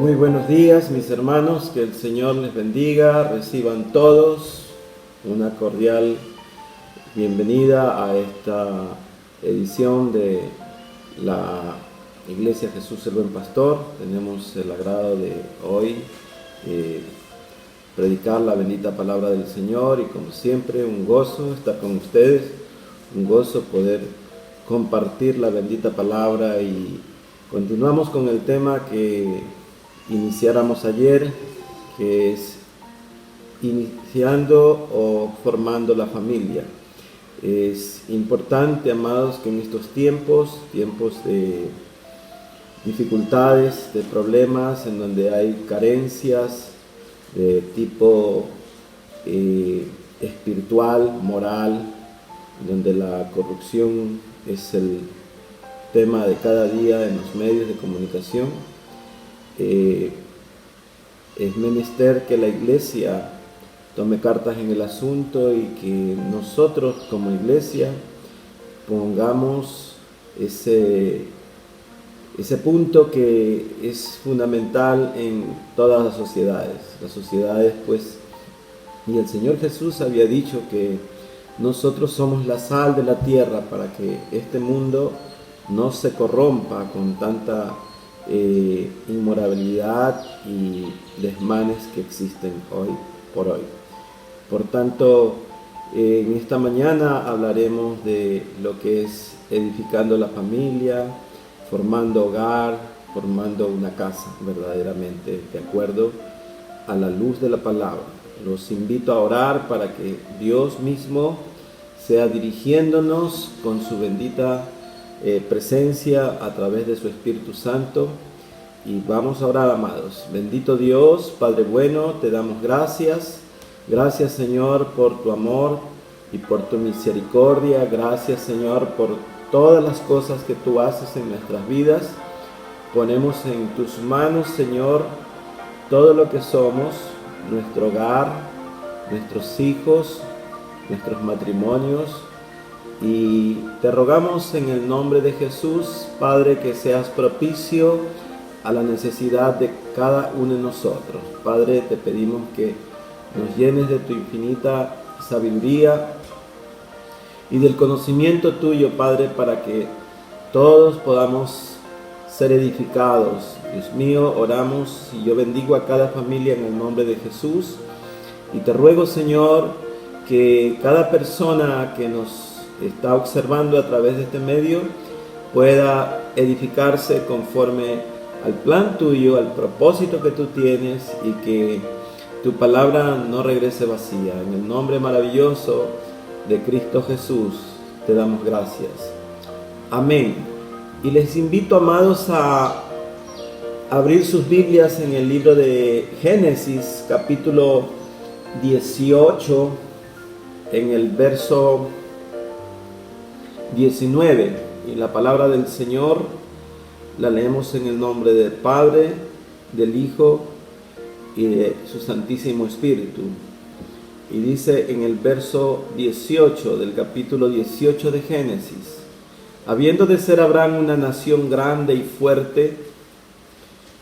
Muy buenos días, mis hermanos, que el Señor les bendiga, reciban todos una cordial bienvenida a esta edición de la Iglesia Jesús el Buen Pastor. Tenemos el agrado de hoy predicar la bendita palabra del Señor y como siempre un gozo estar con ustedes, un gozo poder compartir la bendita palabra y continuamos con el tema que iniciáramos ayer, que es iniciando o formando la familia. Es importante, amados, que en estos tiempos de dificultades, de problemas, en donde hay carencias de tipo espiritual, moral, donde la corrupción es el tema de cada día en los medios de comunicación, es menester que la iglesia tome cartas en el asunto y que nosotros como iglesia pongamos ese punto que es fundamental en todas las sociedades. Las sociedades, pues, y el Señor Jesús había dicho que nosotros somos la sal de la tierra para que este mundo no se corrompa con tanta inmoralidad y desmanes que existen hoy por hoy. Por tanto, en esta mañana hablaremos de lo que es edificando la familia, formando hogar, formando una casa verdaderamente de acuerdo a la luz de la palabra. Los invito a orar para que Dios mismo sea dirigiéndonos con su bendita presencia a través de su Espíritu Santo. Y vamos a orar, amados. Bendito Dios, Padre bueno, te damos gracias. Gracias, Señor, por tu amor y por tu misericordia. Gracias, Señor, por todas las cosas que tú haces en nuestras vidas. Ponemos en tus manos, Señor, todo lo que somos, nuestro hogar, nuestros hijos, nuestros matrimonios. Y te rogamos en el nombre de Jesús, Padre, que seas propicio a la necesidad de cada uno de nosotros. Padre, te pedimos que nos llenes de tu infinita sabiduría y del conocimiento tuyo, Padre, para que todos podamos ser edificados. Dios mío, oramos y yo bendigo a cada familia en el nombre de Jesús. Y te ruego, Señor, que cada persona que nos está observando a través de este medio pueda edificarse conforme al plan tuyo, al propósito que tú tienes y que tu palabra no regrese vacía. En el nombre maravilloso de Cristo Jesús te damos gracias. Amén. Y les invito, amados, a abrir sus Biblias en el libro de Génesis, capítulo 18, en el verso 19. Y la palabra del Señor la leemos en el nombre del Padre, del Hijo y de su Santísimo Espíritu. Y dice en el verso 18 del capítulo 18 de Génesis: habiendo de ser Abraham una nación grande y fuerte,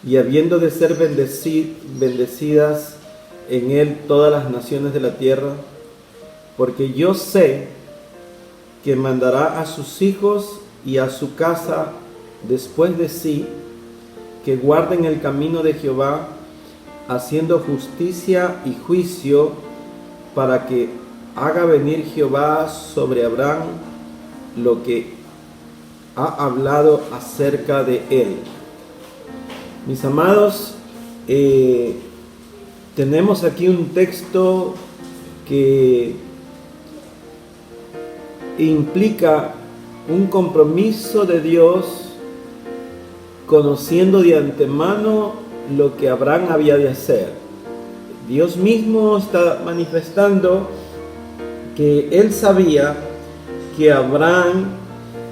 y habiendo de ser bendecidas en él todas las naciones de la tierra, porque yo sé que mandará a sus hijos y a su casa después de sí, que guarden el camino de Jehová, haciendo justicia y juicio, para que haga venir Jehová sobre Abraham lo que ha hablado acerca de él. Mis amados, tenemos aquí un texto que implica un compromiso de Dios, conociendo de antemano lo que Abraham había de hacer. Dios mismo está manifestando que él sabía que Abraham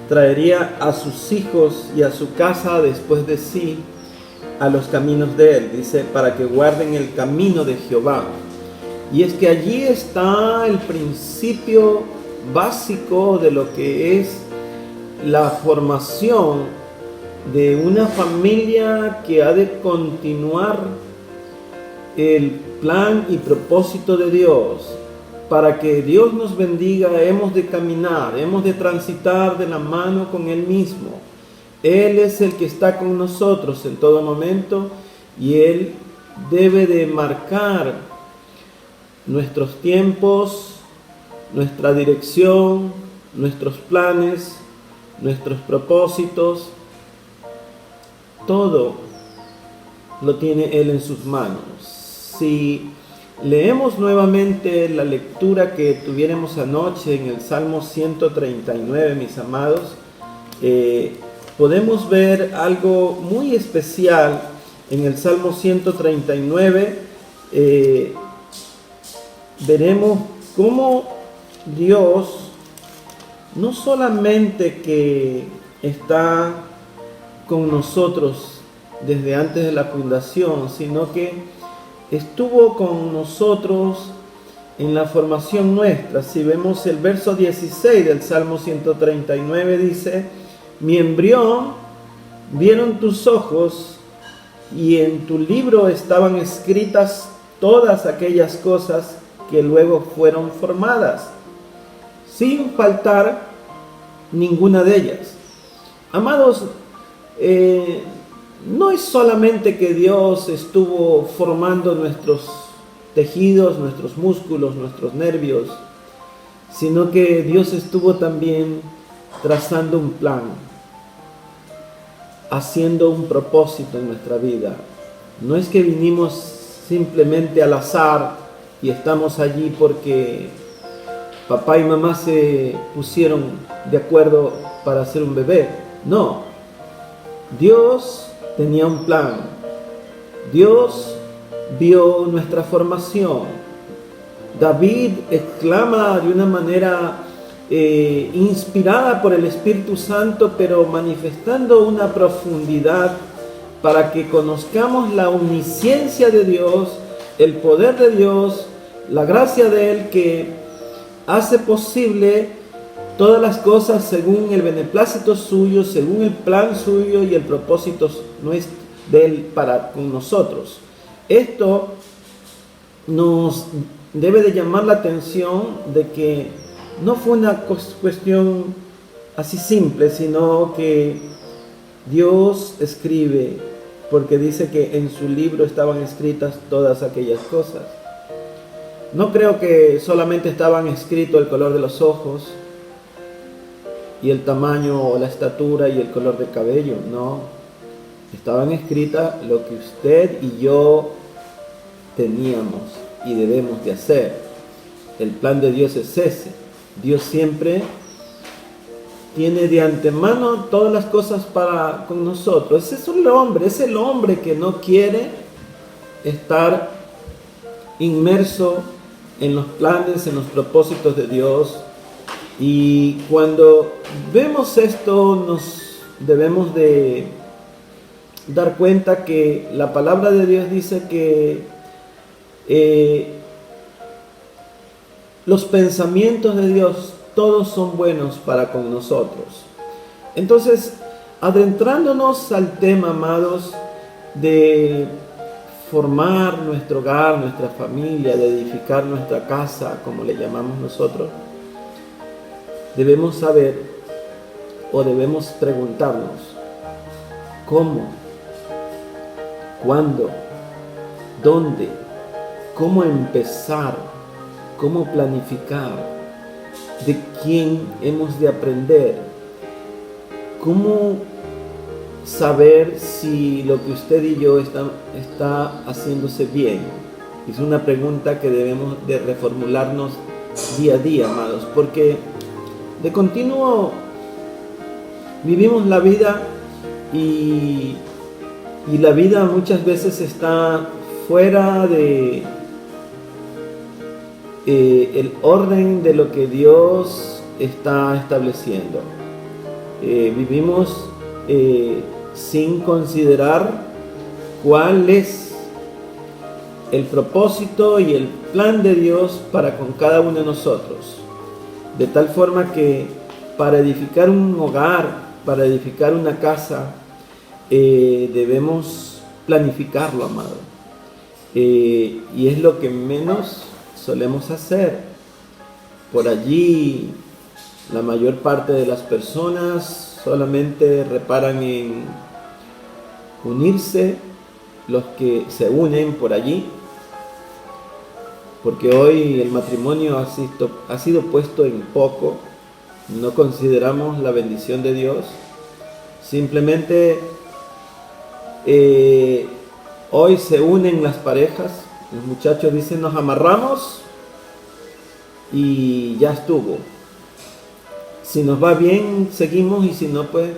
traería a sus hijos y a su casa después de sí a los caminos de él. Dice, para que guarden el camino de Jehová. Y es que allí está el principio básico de lo que es la formación de una familia que ha de continuar el plan y propósito de Dios. Para que Dios nos bendiga, hemos de caminar, hemos de transitar de la mano con Él mismo. Él es el que está con nosotros en todo momento y Él debe de marcar nuestros tiempos, nuestra dirección, nuestros planes, nuestros propósitos. Todo lo tiene Él en sus manos. Si leemos nuevamente la lectura que tuviéramos anoche en el Salmo 139, mis amados, podemos ver algo muy especial en el Salmo 139. Veremos cómo Dios no solamente que está con nosotros desde antes de la fundación, sino que estuvo con nosotros en la formación nuestra. Si vemos el verso 16 del Salmo 139, dice: mi embrión vieron tus ojos, y en tu libro estaban escritas todas aquellas cosas que luego fueron formadas, sin faltar ninguna de ellas. Amados, no es solamente que Dios estuvo formando nuestros tejidos, nuestros músculos, nuestros nervios, sino que Dios estuvo también trazando un plan, haciendo un propósito en nuestra vida. No es que vinimos simplemente al azar y estamos allí porque papá y mamá se pusieron de acuerdo para hacer un bebé. No, Dios tenía un plan. Dios vio nuestra formación. David exclama de una manera inspirada por el Espíritu Santo, pero manifestando una profundidad para que conozcamos la omnisciencia de Dios, el poder de Dios, la gracia de Él, que hace posible todas las cosas según el beneplácito suyo, según el plan suyo y el propósito de Él para con nosotros. Esto nos debe de llamar la atención de que no fue una cuestión así simple, sino que Dios escribe, porque dice que en su libro estaban escritas todas aquellas cosas. No creo que solamente estaban escritos el color de los ojos y el tamaño o la estatura y el color de cabello, no. Estaban escritas lo que usted y yo teníamos y debemos de hacer. El plan de Dios es ese. Dios siempre tiene de antemano todas las cosas para con nosotros. Ese es el hombre que no quiere estar inmerso en los planes, en los propósitos de Dios. Y cuando vemos esto, nos debemos de dar cuenta que la palabra de Dios dice que los pensamientos de Dios todos son buenos para con nosotros. Entonces, adentrándonos al tema, amados, de formar nuestro hogar, nuestra familia, de edificar nuestra casa, como le llamamos nosotros, debemos saber o debemos preguntarnos: ¿cómo? ¿Cuándo? ¿Dónde? ¿Cómo empezar? ¿Cómo planificar? ¿De quién hemos de aprender? ¿Cómo saber si lo que usted y yo está haciéndose bien? Es una pregunta que debemos de reformularnos día a día, amados, porque de continuo vivimos la vida y la vida muchas veces está fuera de el orden de lo que Dios está estableciendo. Vivimos sin considerar cuál es el propósito y el plan de Dios para con cada uno de nosotros. De tal forma que para edificar un hogar, para edificar una casa, debemos planificarlo, amado. Y es lo que menos solemos hacer. Por allí, la mayor parte de las personas solamente reparan en unirse, los que se unen por allí, porque hoy el matrimonio ha sido puesto en poco. No consideramos la bendición de Dios. Simplemente hoy se unen las parejas. Los muchachos dicen: nos amarramos y ya estuvo. Si nos va bien, seguimos, y si no, pues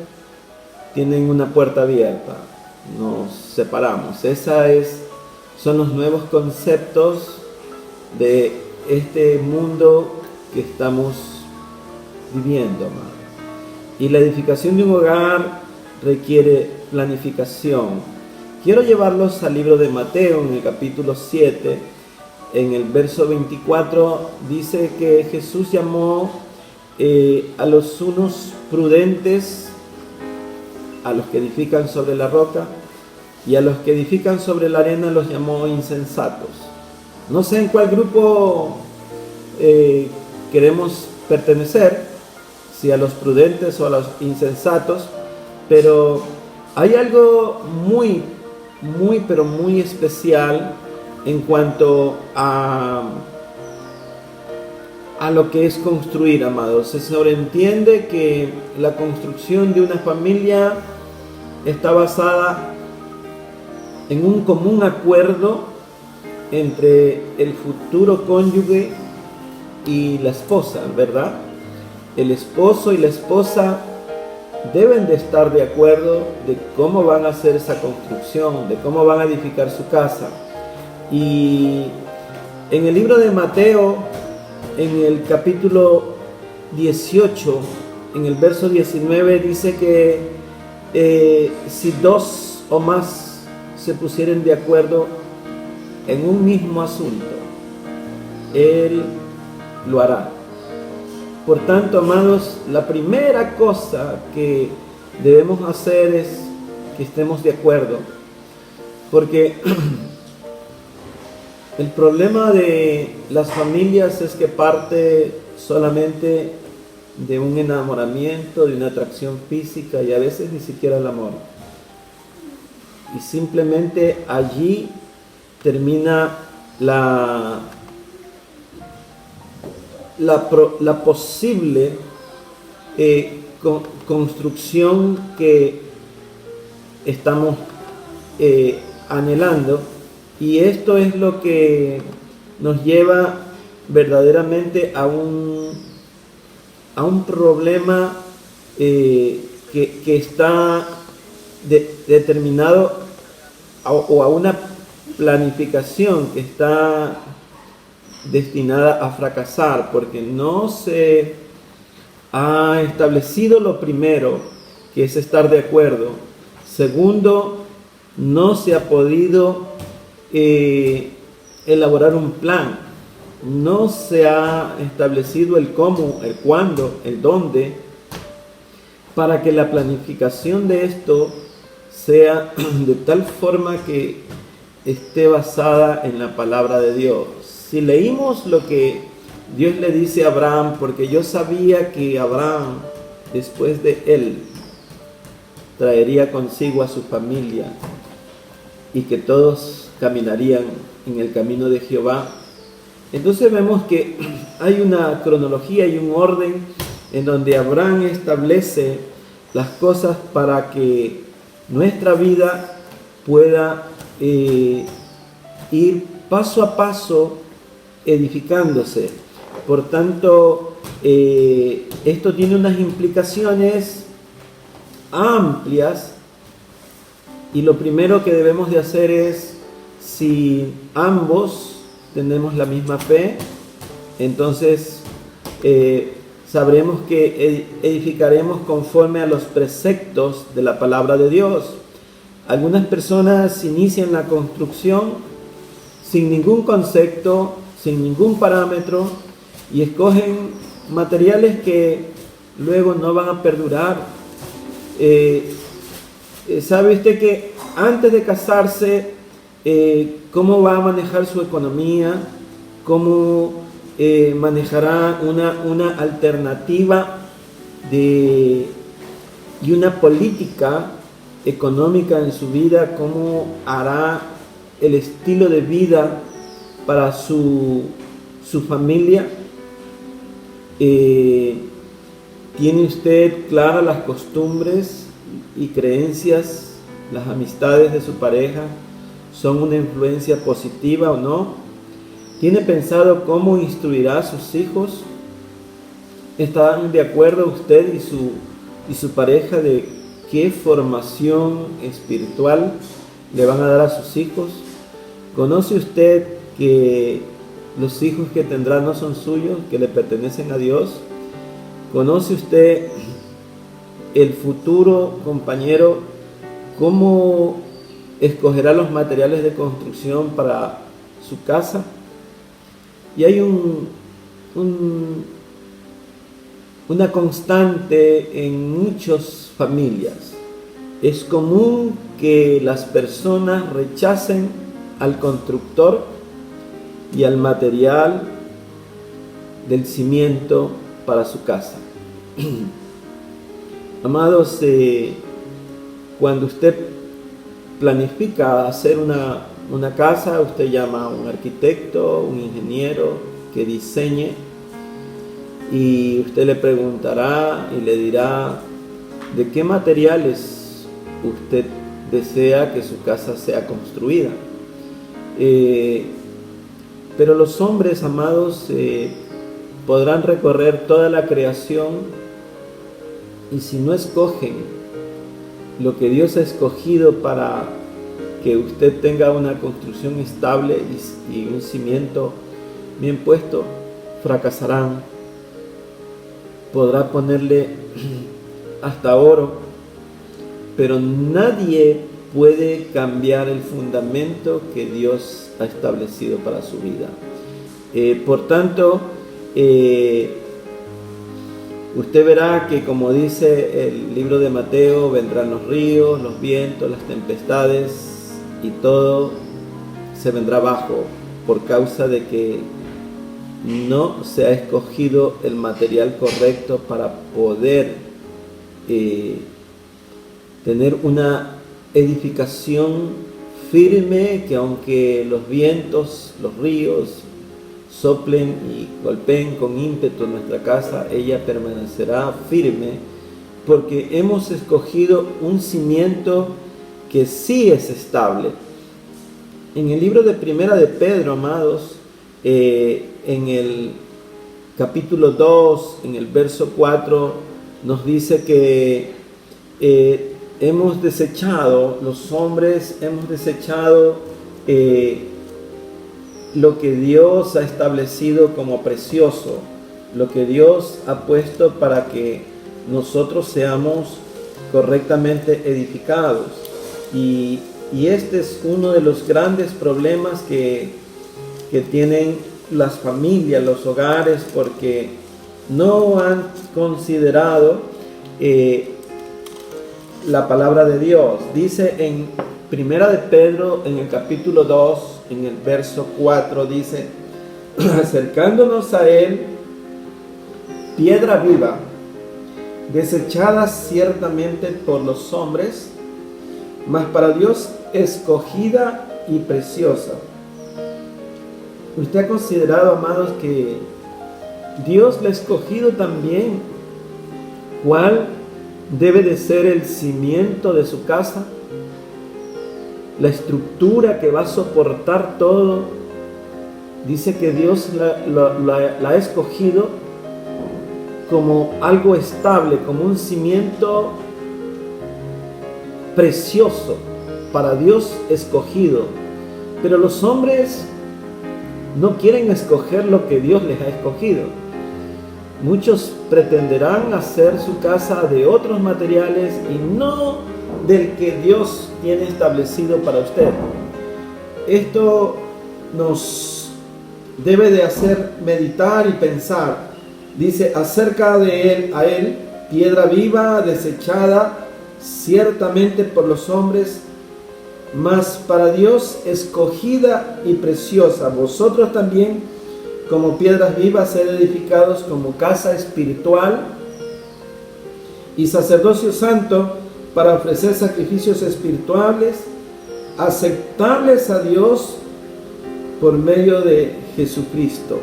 tienen una puerta abierta. Nos separamos. Son los nuevos conceptos de este mundo que estamos viviendo, amado. Y la edificación de un hogar requiere planificación. Quiero llevarlos al libro de Mateo, en el capítulo 7, en el verso 24, dice que Jesús llamó a los unos prudentes, a los que edifican sobre la roca, y a los que edifican sobre la arena los llamó insensatos. No sé en cuál grupo queremos pertenecer, si a los prudentes o a los insensatos, pero hay algo muy, pero muy especial en cuanto a lo que es construir, amados. Se sobreentiende que la construcción de una familia está basada en un común acuerdo entre el futuro cónyuge y la esposa, ¿verdad? El esposo y la esposa deben de estar de acuerdo de cómo van a hacer esa construcción, de cómo van a edificar su casa. Y en el libro de Mateo, en el capítulo 18, en el verso 19, dice que si dos o más se pusieren de acuerdo en un mismo asunto, Él lo hará. Por tanto, amados, la primera cosa que debemos hacer es que estemos de acuerdo, porque el problema de las familias es que parte solamente de un enamoramiento, de una atracción física, y a veces ni siquiera el amor. Y simplemente allí termina la posible construcción que estamos anhelando, y esto es lo que nos lleva verdaderamente a un problema que está determinado, o a una planificación que está destinada a fracasar, porque no se ha establecido lo primero, que es estar de acuerdo. Segundo, no se ha podido elaborar un plan. No se ha establecido el cómo, el cuándo, el dónde, para que la planificación de esto sea de tal forma que esté basada en la palabra de Dios. Si leímos lo que Dios le dice a Abraham: porque yo sabía que Abraham, después de él, traería consigo a su familia, y que todos caminarían en el camino de Jehová. Entonces vemos que hay una cronología y un orden en donde Abraham establece las cosas para que nuestra vida pueda ir paso a paso edificándose. Por tanto, esto tiene unas implicaciones amplias, y lo primero que debemos de hacer es, si ambos tenemos la misma fe, entonces sabremos que edificaremos conforme a los preceptos de la palabra de Dios. Algunas personas inician la construcción sin ningún concepto, sin ningún parámetro, y escogen materiales que luego no van a perdurar. ¿Sabe usted que antes de casarse, cómo va a manejar su economía? ¿Cómo manejará una alternativa y una política económica en su vida? ¿Cómo hará el estilo de vida para su familia? ¿Tiene usted claras las costumbres y creencias? ¿Las amistades de su pareja son una influencia positiva o no? ¿Tiene pensado cómo instruirá a sus hijos? ¿Están de acuerdo usted y su pareja de qué formación espiritual le van a dar a sus hijos? ¿Conoce usted que los hijos que tendrá no son suyos, que le pertenecen a Dios? ¿Conoce usted el futuro compañero, cómo escogerá los materiales de construcción para su casa? Y hay una constante en muchas familias. Es común que las personas rechacen al constructor y al material del cimiento para su casa. Amados, cuando usted planifica hacer una casa, usted llama a un arquitecto, un ingeniero que diseñe, y usted le preguntará y le dirá de qué materiales usted desea que su casa sea construida. Pero los hombres, amados, podrán recorrer toda la creación, y si no escogen lo que Dios ha escogido para que usted tenga una construcción estable y un cimiento bien puesto, fracasarán. Podrá ponerle hasta oro, pero nadie puede cambiar el fundamento que Dios ha establecido para su vida. Por tanto, usted verá que, como dice el libro de Mateo, vendrán los ríos, los vientos, las tempestades, y todo se vendrá abajo por causa de que no se ha escogido el material correcto para poder tener una edificación firme, que aunque los vientos, los ríos soplen y golpeen con ímpetu nuestra casa, ella permanecerá firme, porque hemos escogido un cimiento que sí es estable. En el libro de Primera de Pedro, amados, en el capítulo 2, en el verso 4, nos dice que hemos desechado, los hombres hemos desechado lo que Dios ha establecido como precioso, lo que Dios ha puesto para que nosotros seamos correctamente edificados. Y este es uno de los grandes problemas que tienen las familias, los hogares, porque no han considerado la palabra de Dios. Dice en Primera de Pedro, en el capítulo 2, en el verso 4, dice: acercándonos a Él, piedra viva, desechada ciertamente por los hombres, mas para Dios escogida y preciosa. ¿Usted ha considerado, amados, que Dios le ha escogido también cuál debe de ser el cimiento de su casa? La estructura que va a soportar todo. Dice que Dios la ha escogido como algo estable, como un cimiento precioso, para Dios escogido. Pero los hombres no quieren escoger lo que Dios les ha escogido. Muchos pretenderán hacer su casa de otros materiales y no del que Dios tiene establecido para usted. Esto nos debe de hacer meditar y pensar. Dice: acerca de él, a Él, piedra viva, desechada ciertamente por los hombres, mas para Dios escogida y preciosa. Vosotros también, como piedras vivas, sed edificados como casa espiritual y sacerdocio santo, para ofrecer sacrificios espirituales aceptables a Dios por medio de Jesucristo.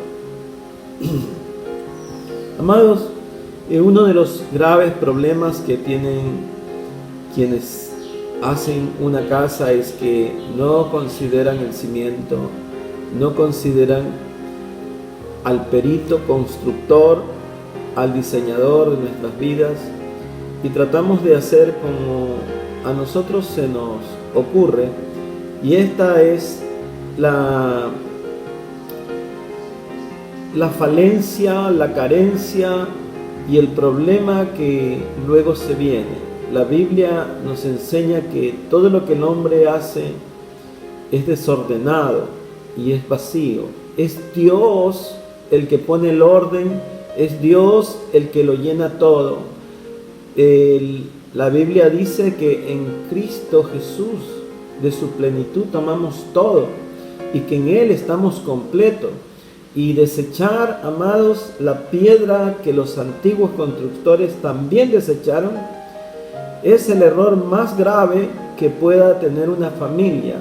Amados, uno de los graves problemas que tienen quienes hacen una casa es que no consideran el cimiento, no consideran al perito constructor, al diseñador de nuestras vidas, y tratamos de hacer como a nosotros se nos ocurre, y esta es la falencia, la carencia y el problema que luego se viene. La Biblia nos enseña que todo lo que el hombre hace es desordenado y es vacío. Es Dios el que pone el orden, es Dios el que lo llena todo. La Biblia dice que en Cristo Jesús, de su plenitud, tomamos todo y que en Él estamos completos. Y desechar, amados, la piedra que los antiguos constructores también desecharon, es el error más grave que pueda tener una familia.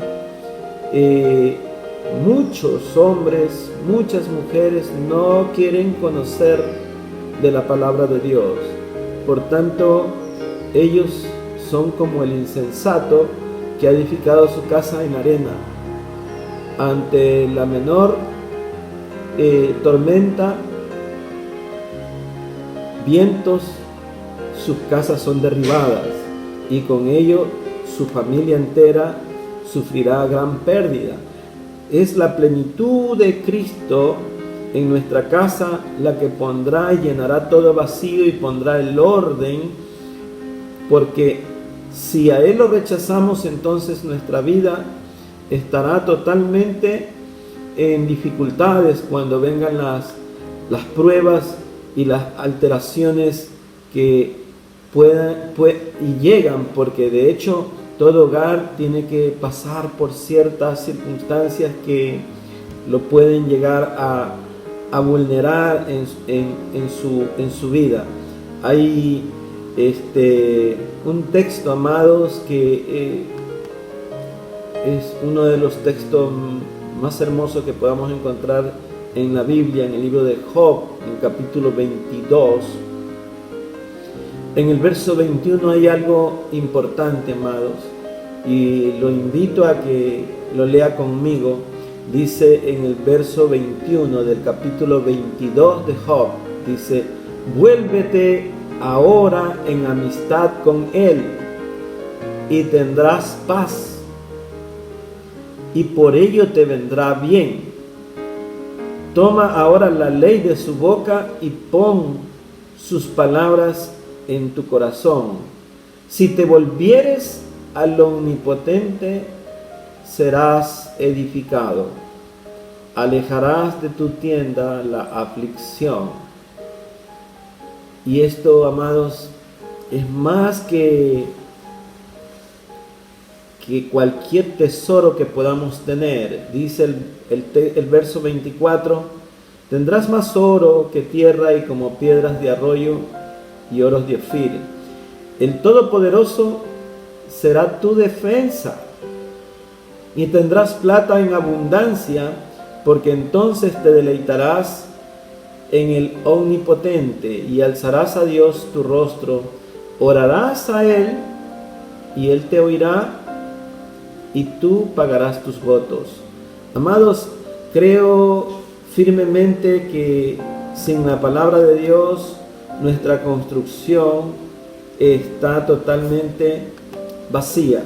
Muchos hombres, muchas mujeres no quieren conocer de la palabra de Dios. Por tanto, ellos son como el insensato que ha edificado su casa en arena. Ante la menor tormenta, vientos, sus casas son derribadas y con ello su familia entera sufrirá gran pérdida. Es la plenitud de Cristo en nuestra casa la que pondrá y llenará todo vacío y pondrá el orden, porque si a Él lo rechazamos, entonces nuestra vida estará totalmente en dificultades cuando vengan las pruebas y las alteraciones que y llegan, porque de hecho todo hogar tiene que pasar por ciertas circunstancias que lo pueden llegar a vulnerar en su vida. Hay un texto, amados, que es uno de los textos más hermosos que podamos encontrar en la Biblia, en el libro de Job, en capítulo 22. En el verso 21 hay algo importante, amados, y lo invito a que lo lea conmigo. Dice en el verso 21 del capítulo 22 de Job, dice: vuélvete ahora en amistad con Él y tendrás paz, y por ello te vendrá bien. Toma ahora la ley de su boca y pon sus palabras en tu corazón. Si te volvieres al Omnipotente, serás edificado. Alejarás de tu tienda la aflicción. Y esto, amados, es más que cualquier tesoro que podamos tener. Dice el verso 24: tendrás más oro que tierra y como piedras de arroyo y oros de Ofir. El Todopoderoso será tu defensa, y tendrás plata en abundancia, porque entonces te deleitarás en el Omnipotente y alzarás a Dios tu rostro, orarás a Él y Él te oirá y tú pagarás tus votos. Amados, creo firmemente que sin la palabra de Dios nuestra construcción está totalmente vacía.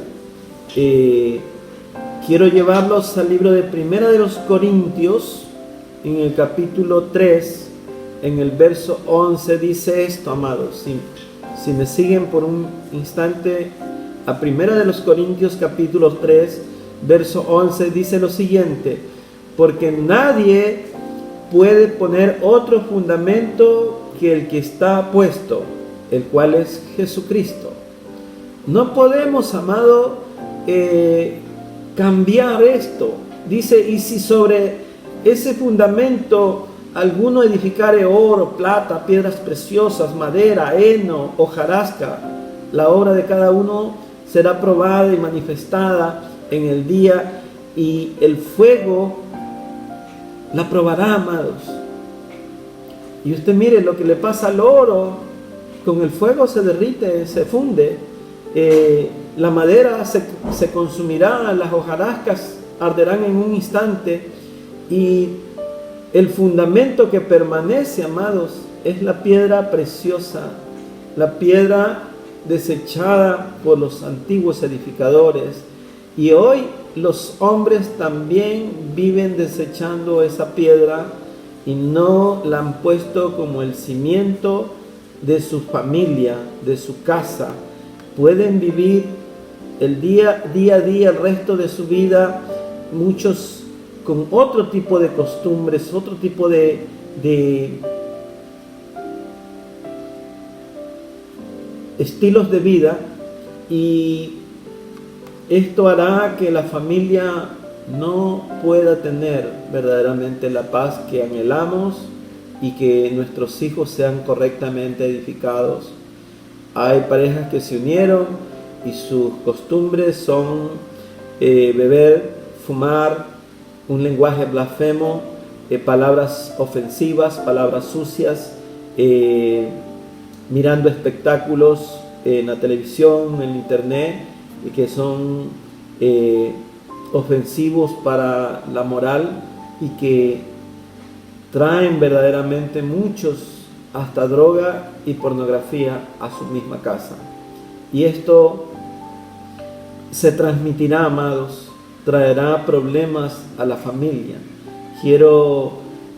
Quiero llevarlos al libro de Primera de los Corintios, en el capítulo 3, en el verso 11, dice esto, amados. Si me siguen por un instante a Primera de los Corintios, capítulo 3, verso 11, dice lo siguiente: porque nadie puede poner otro fundamento que el que está puesto, el cual es Jesucristo. No podemos, amado, cambiar esto. Dice, y si sobre ese fundamento alguno edificare oro, plata, piedras preciosas, madera, heno, hojarasca, la obra de cada uno será probada y manifestada en el día, y el fuego la probará, amados. Y usted mire lo que le pasa al oro: con el fuego se derrite, se funde, la madera se consumirá, las hojarascas arderán en un instante, y el fundamento que permanece, amados, es la piedra preciosa, la piedra desechada por los antiguos edificadores. Y hoy los hombres también viven desechando esa piedra y no la han puesto como el cimiento de su familia, de su casa. Pueden vivir el día a día, el resto de su vida, muchos con otro tipo de costumbres, otro tipo de estilos de vida, y esto hará que la familia no pueda tener verdaderamente la paz que anhelamos y que nuestros hijos sean correctamente edificados. Hay parejas que se unieron y sus costumbres son beber, fumar, un lenguaje blasfemo, palabras ofensivas, palabras sucias, mirando espectáculos en la televisión, en el internet, que son ofensivos para la moral y que traen verdaderamente muchos hasta droga y pornografía a su misma casa. Y esto se transmitirá, amados, traerá problemas a la familia. Quiero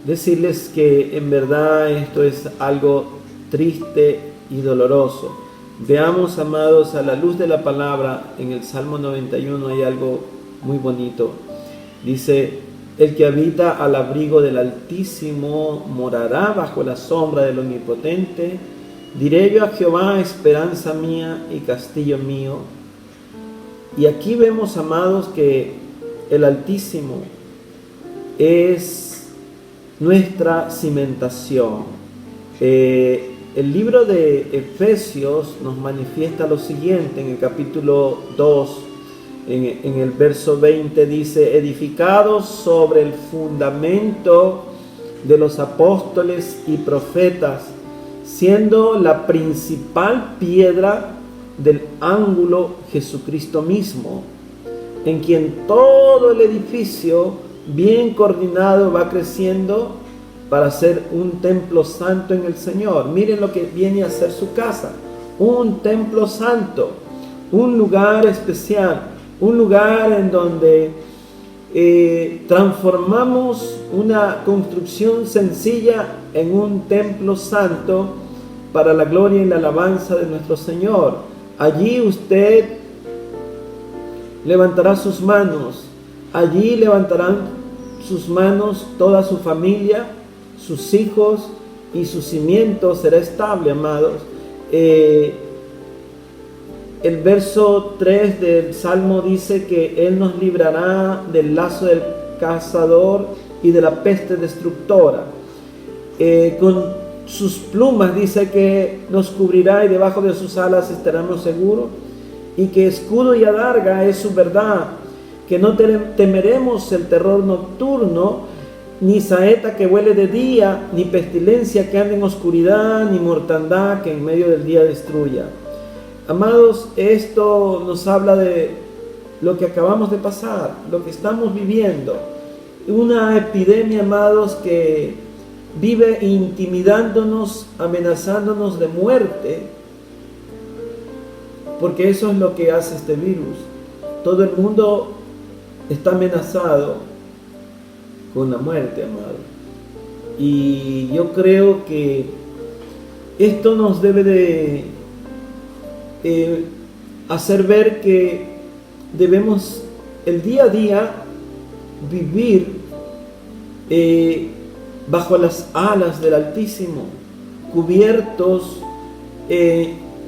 decirles que en verdad esto es algo triste y doloroso. Veamos, amados, a la luz de la palabra, en el Salmo 91 hay algo muy bonito. Dice: el que habita al abrigo del Altísimo morará bajo la sombra del Omnipotente. Diré yo a Jehová, esperanza mía y castillo mío. Y aquí vemos, amados, que el Altísimo es nuestra cimentación. El libro de Efesios nos manifiesta lo siguiente en el capítulo 2, en el verso 20, dice: edificados sobre el fundamento de los apóstoles y profetas, siendo la principal piedra del ángulo Jesucristo mismo, en quien todo el edificio bien coordinado va creciendo para ser un templo santo en el Señor. Miren lo que viene a ser su casa: un templo santo, un lugar especial, un lugar en donde transformamos una construcción sencilla en un templo santo para la gloria y la alabanza de nuestro Señor. Allí usted levantará sus manos, allí levantarán sus manos toda su familia, sus hijos, y su cimiento será estable, amados. El verso 3 del Salmo dice que Él nos librará del lazo del cazador y de la peste destructora. Con sus plumas dice que nos cubrirá, y debajo de sus alas estaremos seguros, y que escudo y adarga es su verdad, que no temeremos el terror nocturno, ni saeta que vuele de día, ni pestilencia que ande en oscuridad, ni mortandad que en medio del día destruya. Amados, esto nos habla de lo que acabamos de pasar, lo que estamos viviendo. Una epidemia, amados, que vive intimidándonos, amenazándonos de muerte, porque eso es lo que hace este virus. Todo el mundo está amenazado con la muerte, amado. Y yo creo que esto nos debe de hacer ver que debemos el día a día vivir bajo las alas del Altísimo, cubiertos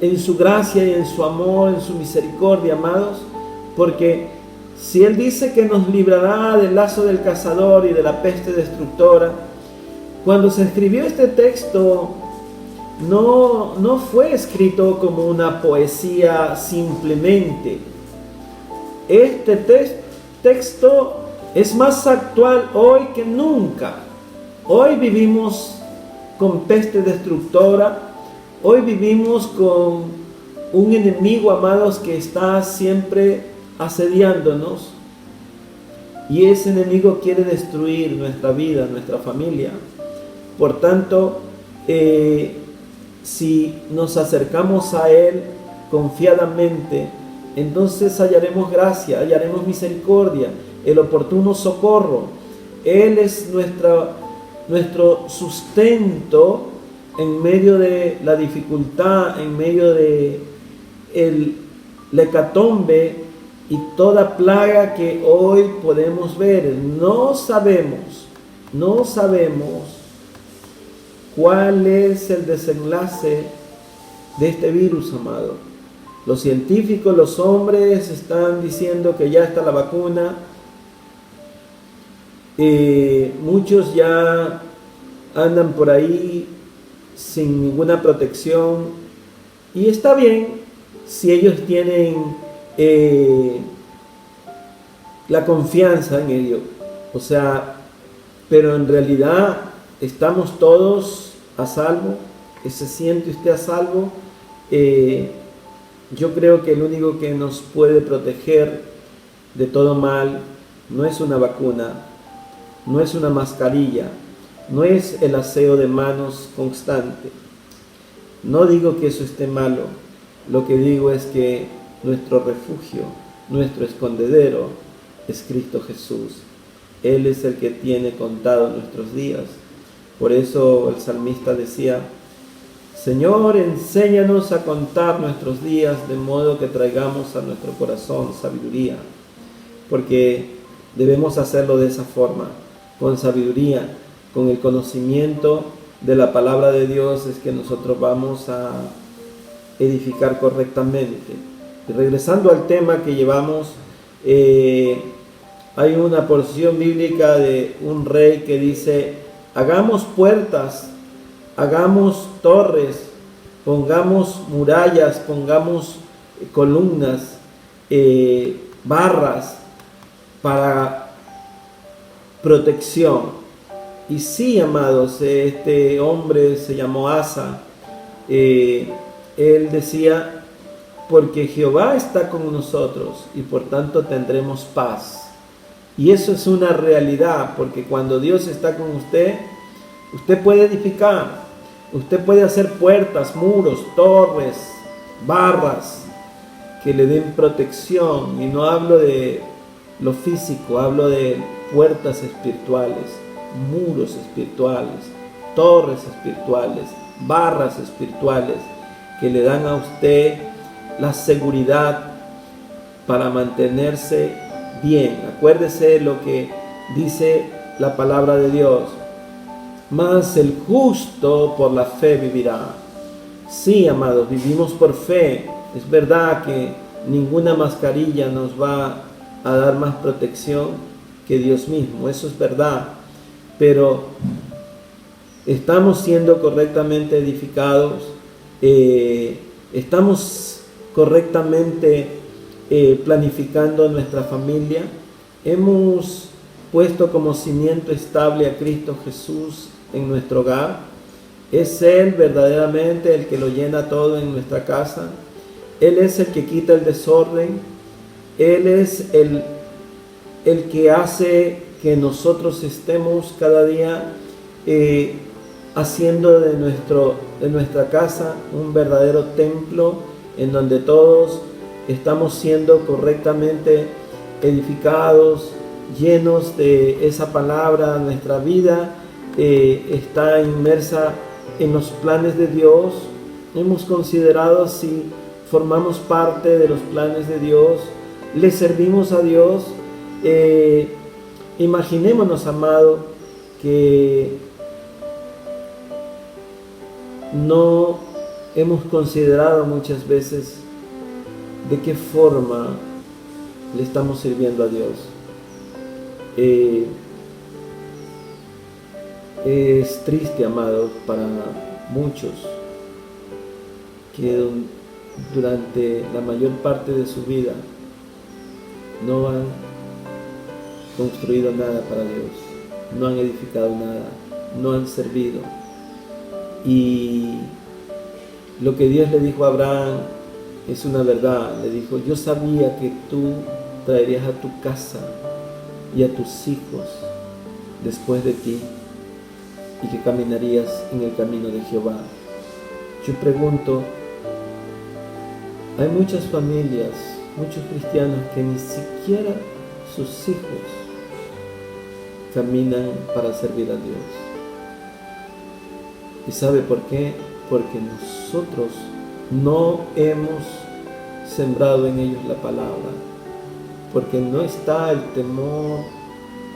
en su gracia y en su amor, en su misericordia, amados, porque si Él dice que nos librará del lazo del cazador y de la peste destructora, cuando se escribió este texto, no fue escrito como una poesía simplemente. Este texto es más actual hoy que nunca. Hoy vivimos con peste destructora. Hoy vivimos con un enemigo, amados, que está siempre asediándonos. Y ese enemigo quiere destruir nuestra vida, nuestra familia. Por tanto, si nos acercamos a Él confiadamente, entonces hallaremos gracia, hallaremos misericordia, el oportuno socorro. Él es nuestro sustento en medio de la dificultad, en medio de la hecatombe y toda plaga que hoy podemos ver. No sabemos cuál es el desenlace de este virus, amado. Los científicos, los hombres están diciendo que ya está la vacuna. Muchos ya andan por ahí sin ninguna protección, y está bien si ellos tienen la confianza en ello, o sea, pero en realidad estamos todos a salvo. ¿Se siente usted a salvo? Yo creo que el único que nos puede proteger de todo mal no es una vacuna, no es una mascarilla, no es el aseo de manos constante. No digo que eso esté malo, lo que digo es que nuestro refugio, nuestro escondedero es Cristo Jesús. Él es el que tiene contado nuestros días. Por eso el salmista decía: Señor, enséñanos a contar nuestros días, de modo que traigamos a nuestro corazón sabiduría. Porque debemos hacerlo de esa forma, con sabiduría, con el conocimiento de la palabra de Dios, es que nosotros vamos a edificar correctamente. Y regresando al tema que llevamos, hay una porción bíblica de un rey que dice: hagamos puertas, hagamos torres, pongamos murallas, pongamos columnas, barras para protección. Y sí, amados, este hombre se llamó Asa. Él decía: porque Jehová está con nosotros y por tanto tendremos paz. Y eso es una realidad, porque cuando Dios está con usted, usted puede edificar, usted puede hacer puertas, muros, torres, barras que le den protección. Y no hablo de lo físico, hablo de puertas espirituales, muros espirituales, torres espirituales, barras espirituales que le dan a usted la seguridad para mantenerse bien. Acuérdese lo que dice la palabra de Dios: mas el justo por la fe vivirá. Sí, amados, vivimos por fe. Es verdad que ninguna mascarilla nos va a dar más protección que Dios mismo, eso es verdad, pero estamos siendo correctamente edificados, estamos correctamente planificando nuestra familia, hemos puesto como cimiento estable a Cristo Jesús en nuestro hogar. Es Él verdaderamente el que lo llena todo en nuestra casa. Él es el que quita el desorden. Él es el que hace que nosotros estemos cada día haciendo de nuestra casa un verdadero templo en donde todos estamos siendo correctamente edificados, llenos de esa palabra. Nuestra vida está inmersa en los planes de Dios. Hemos considerado si formamos parte de los planes de Dios, le servimos a Dios. Imaginémonos, amado, que no hemos considerado muchas veces de qué forma le estamos sirviendo a Dios. Es triste, amados, para muchos que durante la mayor parte de su vida no han construido nada para Dios, no han edificado nada, no han servido. Y lo que Dios le dijo a Abraham es una verdad. Le dijo: yo sabía que tú traerías a tu casa y a tus hijos después de ti, y que caminarías en el camino de Jehová. Yo pregunto, hay muchas familias, muchos cristianos que ni siquiera sus hijos caminan para servir a Dios. ¿Y sabe por qué? Porque nosotros no hemos sembrado en ellos la palabra, porque no está el temor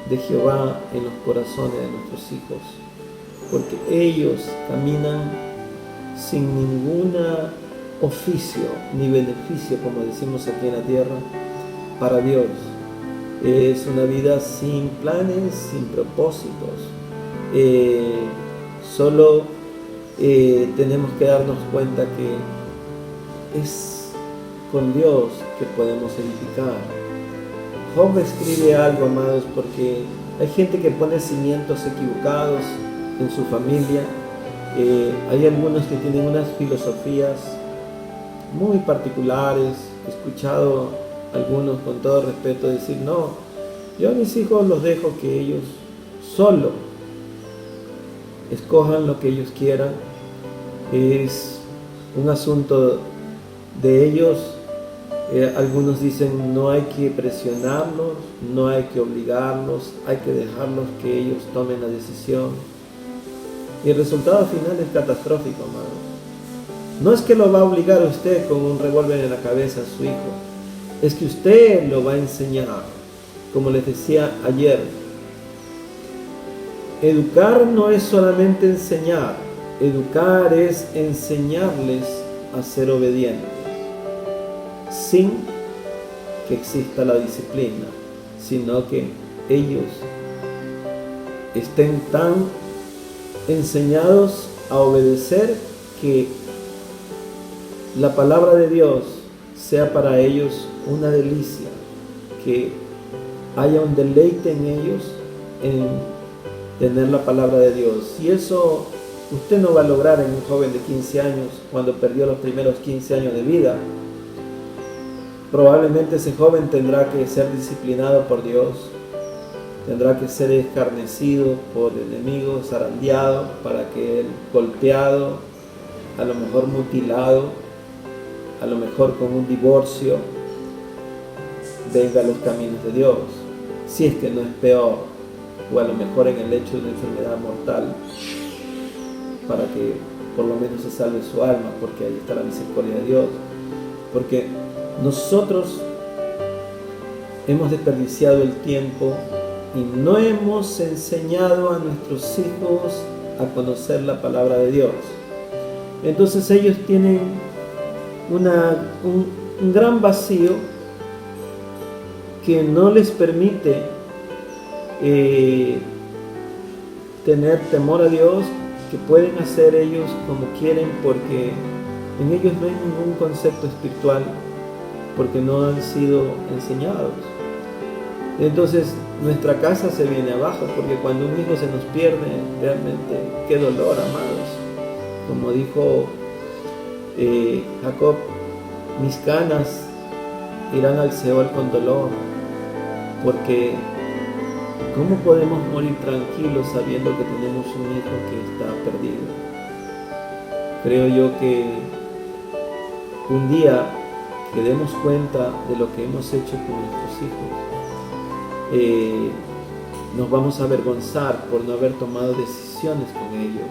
de Jehová en los corazones de nuestros hijos, porque ellos caminan sin ningún oficio ni beneficio, como decimos aquí en la tierra, para Dios. Es una vida sin planes, sin propósitos. Solo tenemos que darnos cuenta que es con Dios que podemos edificar. Job escribe algo, amados, porque hay gente que pone cimientos equivocados en su familia. Hay algunos que tienen unas filosofías muy particulares. He escuchado algunos, con todo respeto, decir: no, yo a mis hijos los dejo que ellos solo escojan lo que ellos quieran. Es un asunto de ellos. Algunos dicen: no hay que presionarlos, no hay que obligarlos, hay que dejarlos que ellos tomen la decisión. Y el resultado final es catastrófico, amado. No es que lo va a obligar a usted con un revólver en la cabeza a su hijo, es que usted lo va a enseñar. Como les decía ayer, educar no es solamente enseñar, educar es enseñarles a ser obedientes, sin que exista la disciplina, sino que ellos estén tan enseñados a obedecer que la palabra de Dios sea para ellos una delicia, que haya un deleite en ellos en tener la palabra de Dios. Y eso usted no va a lograr en un joven de 15 años cuando perdió los primeros 15 años de vida. Probablemente ese joven tendrá que ser disciplinado por Dios, tendrá que ser escarnecido por el enemigo, zarandeado, para que él, golpeado, a lo mejor mutilado, a lo mejor con un divorcio, venga a los caminos de Dios, si es que no es peor, o a lo mejor en el hecho de una enfermedad mortal, para que por lo menos se salve su alma, porque ahí está la misericordia de Dios. Porque nosotros hemos desperdiciado el tiempo y no hemos enseñado a nuestros hijos a conocer la palabra de Dios. Entonces ellos tienen un gran vacío que no les permite tener temor a Dios, que pueden hacer ellos como quieren, porque en ellos no hay ningún concepto espiritual, porque no han sido enseñados. Entonces nuestra casa se viene abajo, porque cuando un hijo se nos pierde, realmente qué dolor, amados. Como dijo Jacob: mis canas irán al Seol con dolor, porque ¿cómo podemos morir tranquilos sabiendo que tenemos un hijo que está perdido? Creo yo que un día que demos cuenta de lo que hemos hecho con nuestros hijos, nos vamos a avergonzar por no haber tomado decisiones con ellos.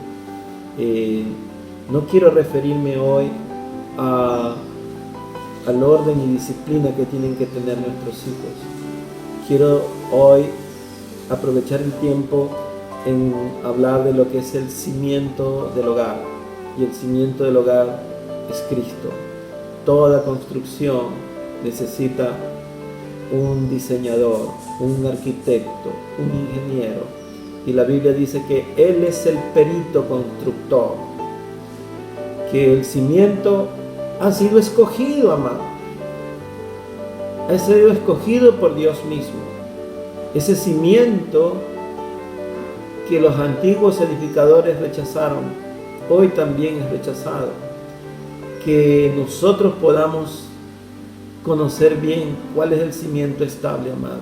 No quiero referirme hoy al orden y disciplina que tienen que tener nuestros hijos. Quiero hoy aprovechar el tiempo en hablar de lo que es el cimiento del hogar. Y el cimiento del hogar es Cristo. Toda construcción necesita un diseñador, un arquitecto, un ingeniero. Y la Biblia dice que Él es el perito constructor, que el cimiento ha sido escogido, amado. Ha sido escogido por Dios mismo. Ese cimiento que los antiguos edificadores rechazaron, hoy también es rechazado. Que nosotros podamos conocer bien cuál es el cimiento estable, amado,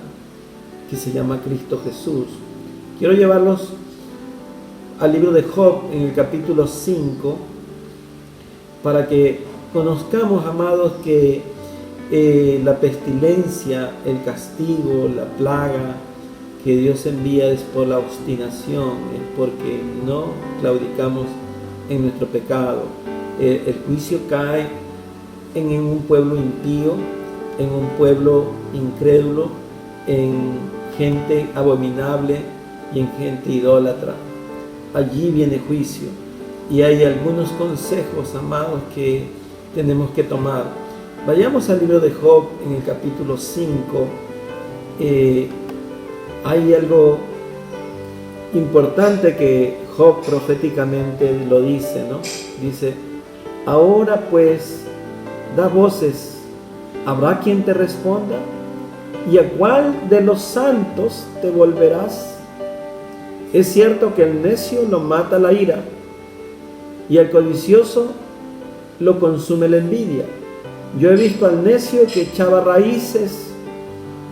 que se llama Cristo Jesús. Quiero llevarlos al libro de Job en el capítulo 5 para que conozcamos, amados, que la pestilencia, el castigo, la plaga que Dios envía es por la obstinación, es porque no claudicamos en nuestro pecado. El juicio cae en un pueblo impío, en un pueblo incrédulo, en gente abominable y en gente idólatra. Allí viene juicio. Y hay algunos consejos, amados, que tenemos que tomar. Vayamos al libro de Job en el capítulo 5. Hay algo importante que Job proféticamente lo dice, ¿no? Dice: ahora pues, da voces, ¿habrá quien te responda? ¿Y a cuál de los santos te volverás? Es cierto que el necio lo mata la ira, y al codicioso lo consume la envidia. Yo he visto al necio que echaba raíces,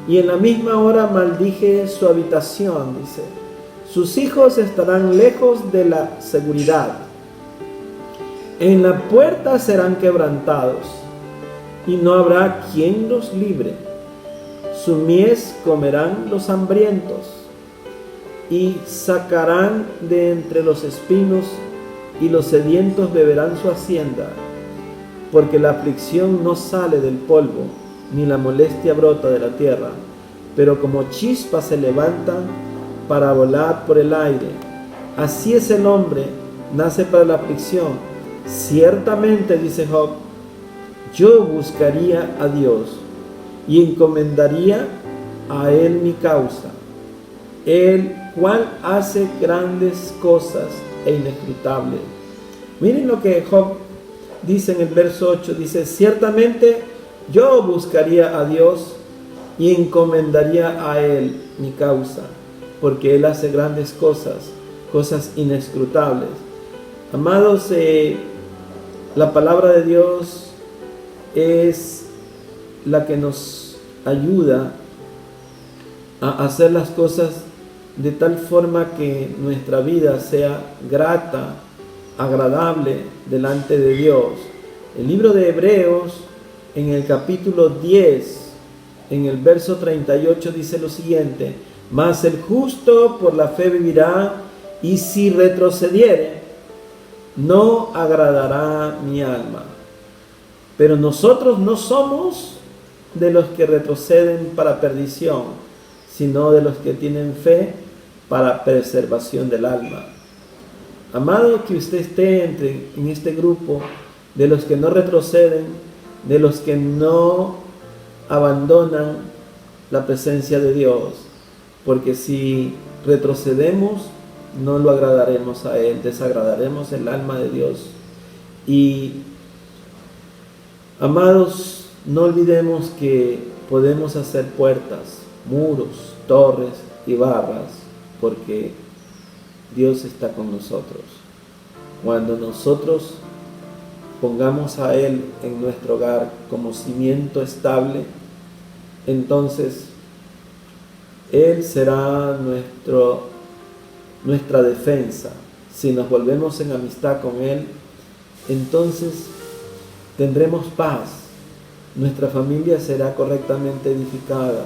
y en la misma hora maldije su habitación, dice. Sus hijos estarán lejos de la seguridad. En la puerta serán quebrantados, y no habrá quien los libre. Su mies comerán los hambrientos, y sacarán de entre los espinos, y los sedientos beberán su hacienda. Porque la aflicción no sale del polvo, ni la molestia brota de la tierra, pero como chispas se levantan para volar por el aire. Así es el hombre, nace para la aflicción. Ciertamente, dice Job, yo buscaría a Dios y encomendaría a Él mi causa. El cual hace grandes cosas e inescrutables. Miren lo que Job dice en el verso 8, dice: ciertamente yo buscaría a Dios y encomendaría a Él mi causa, porque Él hace grandes cosas, cosas inescrutables. Amados, la palabra de Dios es la que nos ayuda a hacer las cosas de tal forma que nuestra vida sea grata, agradable delante de Dios. El libro de Hebreos, en el capítulo 10, en el verso 38, dice lo siguiente: mas el justo por la fe vivirá, y si retrocediere, no agradará mi alma. Pero nosotros no somos de los que retroceden para perdición, sino de los que tienen fe para preservación del alma. Amado, que usted esté en este grupo de los que no retroceden, de los que no abandonan la presencia de Dios, porque si retrocedemos no lo agradaremos a Él, desagradaremos el alma de Dios. Y amados, no olvidemos que podemos hacer puertas, muros, torres y barras, porque Dios está con nosotros. Cuando nosotros pongamos a Él en nuestro hogar como cimiento estable, entonces Él será nuestra defensa. Si nos volvemos en amistad con Él, entonces tendremos paz. Nuestra familia será correctamente edificada.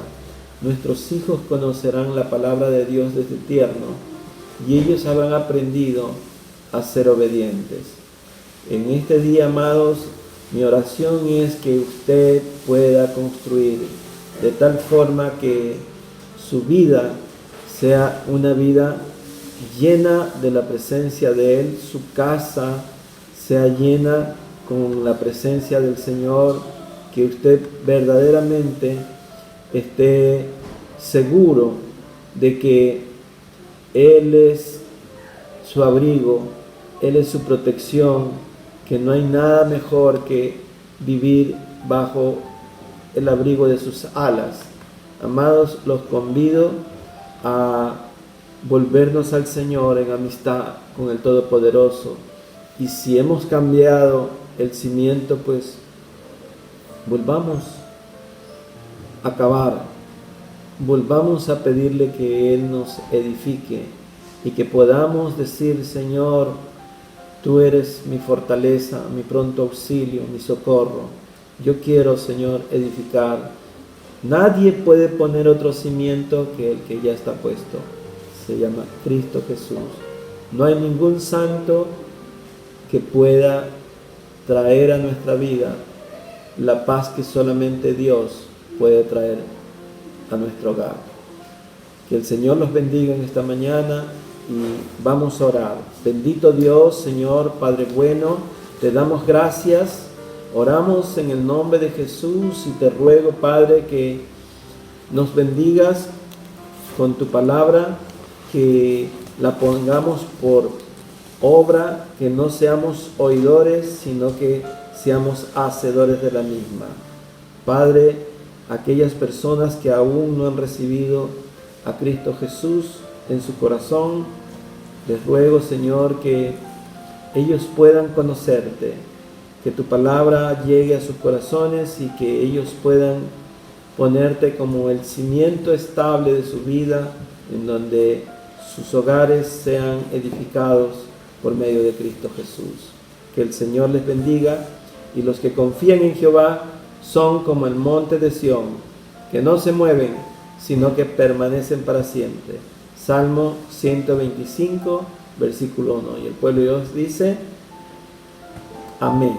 Nuestros hijos conocerán la palabra de Dios desde tierno, y ellos habrán aprendido a ser obedientes. En este día, amados, mi oración es que usted pueda construir de tal forma que su vida sea una vida llena de la presencia de Él, su casa sea llena con la presencia del Señor, que usted verdaderamente esté seguro de que Él es su abrigo, Él es su protección, que no hay nada mejor que vivir bajo el abrigo de sus alas. Amados, los convido a volvernos al Señor en amistad con el Todopoderoso. Y si hemos cambiado el cimiento, pues volvamos a cavar, volvamos a pedirle que Él nos edifique y que podamos decir: Señor, Tú eres mi fortaleza, mi pronto auxilio, mi socorro. Yo quiero, Señor, edificar. Nadie puede poner otro cimiento que el que ya está puesto. Se llama Cristo Jesús. No hay ningún santo que pueda traer a nuestra vida la paz que solamente Dios puede traer a nuestro hogar. Que el Señor los bendiga en esta mañana y vamos a orar. Bendito Dios, Señor, Padre bueno, te damos gracias. Oramos en el nombre de Jesús y te ruego, Padre, que nos bendigas con tu palabra, que la pongamos por obra, que no seamos oidores, sino que seamos hacedores de la misma. Padre, aquellas personas que aún no han recibido a Cristo Jesús en su corazón, les ruego, Señor, que ellos puedan conocerte, que tu palabra llegue a sus corazones y que ellos puedan ponerte como el cimiento estable de su vida, en donde sus hogares sean edificados por medio de Cristo Jesús. Que el Señor les bendiga, y los que confían en Jehová son como el monte de Sión, que no se mueven, sino que permanecen para siempre. Salmo 125, versículo 1. Y el pueblo de Dios dice: amén.